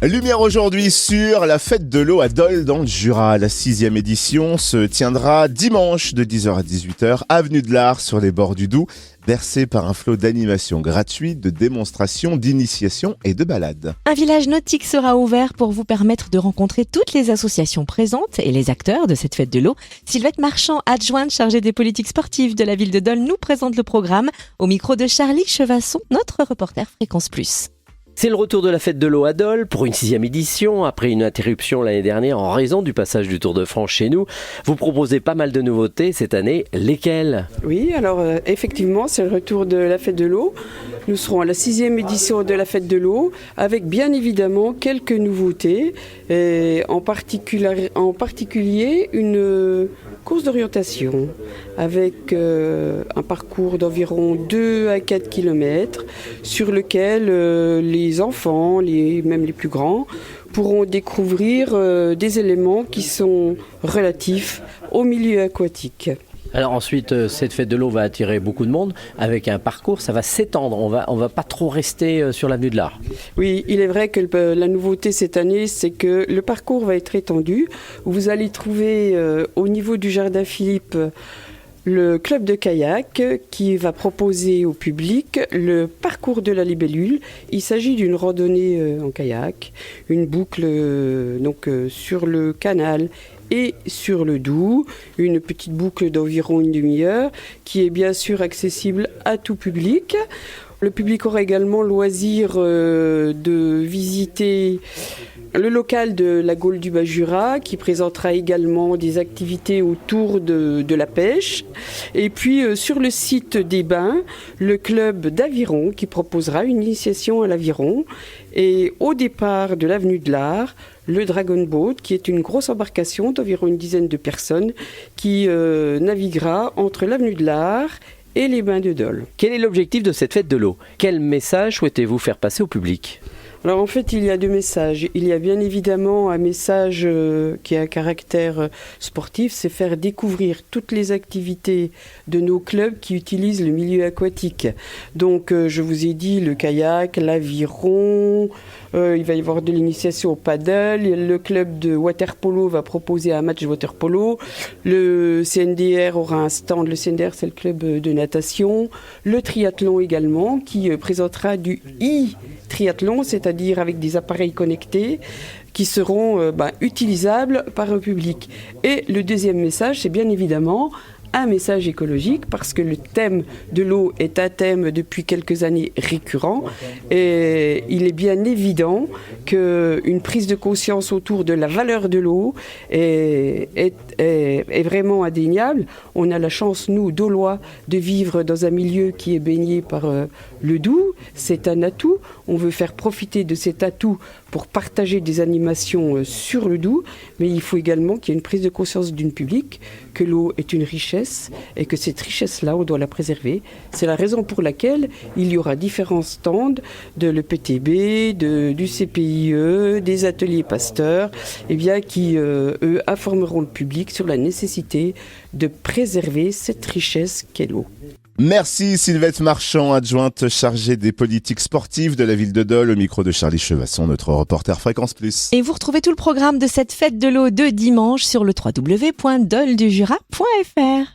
Lumière aujourd'hui sur la fête de l'eau à Dole dans le Jura. La 6e édition se tiendra dimanche de 10h à 18h, avenue de l'Art sur les bords du Doubs, bercé par un flot d'animations gratuites, de démonstrations, d'initiations et de balades. Un village nautique sera ouvert pour vous permettre de rencontrer toutes les associations présentes et les acteurs de cette fête de l'eau. Sylvette Marchand, adjointe chargée des politiques sportives de la ville de Dole, nous présente le programme au micro de Charlie Chevasson, notre reporter Fréquence Plus. C'est le retour de la fête de l'eau à Dole pour une 6e édition, après une interruption l'année dernière en raison du passage du Tour de France chez nous. Vous proposez pas mal de nouveautés cette année, lesquelles ? Oui, alors effectivement, c'est le retour de la fête de l'eau. Nous serons à la 6e édition de la fête de l'eau, avec bien évidemment quelques nouveautés, et en particulier une course d'orientation, avec un parcours d'environ 2 à 4 km, sur lequel les enfants, même les plus grands, pourront découvrir des éléments qui sont relatifs au milieu aquatique. Alors ensuite, cette fête de l'eau va attirer beaucoup de monde avec un parcours, ça va s'étendre, on va pas trop rester sur l'avenue de l'Art. Oui, il est vrai que la nouveauté cette année, c'est que le parcours va être étendu. Vous allez trouver au niveau du Jardin Philippe le club de kayak qui va proposer au public le parcours de la libellule. Il s'agit d'une randonnée en kayak, une boucle sur le canal et sur le Doubs, une petite boucle d'environ une demi-heure qui est bien sûr accessible à tout public. Le public aura également le loisir de visiter le local de la Gaule du Bas-Jura qui présentera également des activités autour de la pêche. Et puis sur le site des Bains, le club d'aviron qui proposera une initiation à l'aviron. Et au départ de l'avenue de l'Art, le Dragon Boat qui est une grosse embarcation d'environ une dizaine de personnes qui naviguera entre l'avenue de l'Art et les Bains de Dole. Quel est l'objectif de cette fête de l'eau ? Quel message souhaitez-vous faire passer au public ? Alors en fait, il y a 2 messages. Il y a bien évidemment un message qui a un caractère sportif, c'est faire découvrir toutes les activités de nos clubs qui utilisent le milieu aquatique. Donc je vous ai dit le kayak, l'aviron, il va y avoir de l'initiation au paddle, le club de water-polo va proposer un match water-polo, le CNDR aura un stand, le CNDR c'est le club de natation, le triathlon également qui présentera du e-triathlon, c'est-à-dire avec des appareils connectés qui seront utilisables par le public. Et le deuxième message, c'est bien évidemment un message écologique parce que le thème de l'eau est un thème depuis quelques années récurrent et il est bien évident qu'une prise de conscience autour de la valeur de l'eau est vraiment indéniable. On a la chance, nous, Daulois, de vivre dans un milieu qui est baigné par le Doubs. C'est un atout. On veut faire profiter de cet atout pour partager des animations sur le Doubs, mais il faut également qu'il y ait une prise de conscience d'une public que l'eau est une richesse et que cette richesse-là, on doit la préserver. C'est la raison pour laquelle il y aura différents stands de l'EPTB, du CPIE, des ateliers Pasteur, qui, eux, informeront le public sur la nécessité de préserver cette richesse qu'est l'eau. Merci Sylvette Marchand, adjointe chargée des politiques sportives de la ville de Dole, au micro de Charlie Chevasson, notre reporter Fréquence Plus. Et vous retrouvez tout le programme de cette fête de l'eau de dimanche sur le www.doledujura.fr.